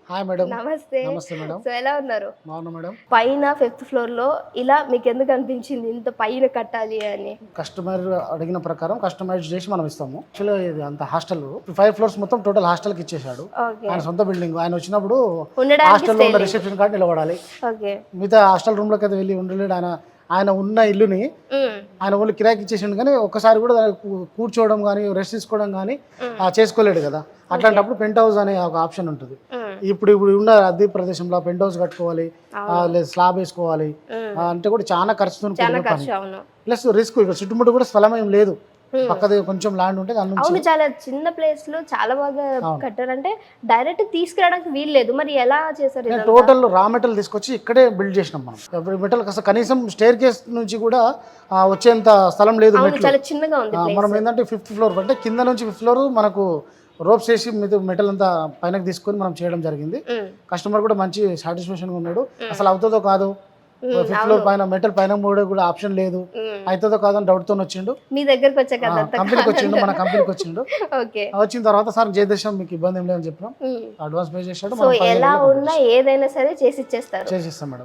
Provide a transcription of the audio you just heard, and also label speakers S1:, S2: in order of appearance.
S1: Hi madam.
S2: నమస్తే.
S1: నమస్తే madam.
S2: So ఎలా ఉన్నారు?
S1: బాగున్నా మేడం.
S2: పైన 5th ఫ్లోర్ లో ఇలా మీకు ఎందుకు అనిపించింది ఇంత పైన కట్టాలి అని?
S1: కస్టమర్ అడిగిన ప్రకారం కస్టమైజ్ చేసి మనం ఇస్తాము. యాక్చువల్లీ ఇది అంత హాస్టల్ 5 ఫ్లోర్స్ మొత్తం టోటల్ హాస్టల్ కి ఇచ్చేసాడు.
S2: ఓకే.
S1: ఆయన సొంత బిల్డింగ్. ఆయన వచ్చినప్పుడు
S2: ఉండడానికి
S1: హాస్టల్లో ఉన్న రిసెప్షన్ కార్డు నిలబడాలి.
S2: ఓకే.
S1: మిగతా హాస్టల్ రూమ్ లోకి అయితే వెళ్ళి ఉండలేడు. ఆయన ఉన్న ఇల్లుని ఆయన ఓన్లీ కిరాయికి ఇచ్చేసిండు, కానీ ఒక్కసారి కూడా కూర్చోవడం కానీ రెస్ట్ తీసుకోవడం కానీ చేసుకోలేడు కదా. అట్లాంటప్పుడు పెంట్ హౌస్ అనే ఒక ఆప్షన్ ఉంటుంది. ఇప్పుడు ఉన్న అద్దె ప్రదేశంలో పెంట్ హౌస్ కట్టుకోవాలి, లేదా స్లాబ్ వేసుకోవాలి అంటే కూడా చాలా ఖర్చుతో ప్లస్ రిస్క్. ఇక్కడ చుట్టుముట్టు కూడా స్థలం ఏం లేదు, పక్కది కొంచెం ల్యాండ్ ఉంటే దాని నుంచి.
S2: అవును, చాలా చిన్న ప్లేస్ లో చాలా బాగా కట్టారంటే డైరెక్ట్ తీసుకురావడానికి వీలు లేదు. మరి ఎలా చేశారు?
S1: టోటల్ రా మెటీరియల్ తీసుకొచ్చి ఇక్కడే బిల్డ్ చేసినాం మనం. మెటీరియల్ కనీసం స్టేర్ కేస్ నుంచి కూడా వచ్చేంత స్థలం లేదు.
S2: చాలా చిన్నగా ఉంది.
S1: మనం ఏంటంటే 5th ఫ్లోర్ అంటే కింద నుంచి 5th ఫ్లోర్ మనకు రోప్స్ వేసి మెటల్ అంతా పైనకి తీసుకొని మనం చేయడం జరిగింది. కస్టమర్ కూడా మంచి సాటిస్ఫాక్షన్ గా ఉన్నాడు. అసలు అవుతుందో కాదు, 5th ఫ్లోర్ పైన మెటల్ పైన కూడా ఆప్షన్ లేదు, అవుతుందో కాదని డౌట్ తో వచ్చిండు.
S2: మీ దగ్గరకు వచ్చాక
S1: కంపెనీకి వచ్చిండు, మన కంపెనీకి వచ్చిండు.
S2: ఓకే.
S1: వచ్చిన తర్వాత సార్ చేసేసాం, మీకు ఇబ్బంది ఏం లేదని చెప్పినాం. అడ్వాన్స్ పే చేసాడు.
S2: సో ఎలా ఉన్నా ఏదైనా సరే చేసి ఇచ్చేస్తారు.
S1: చేసిస్తాం మేడం.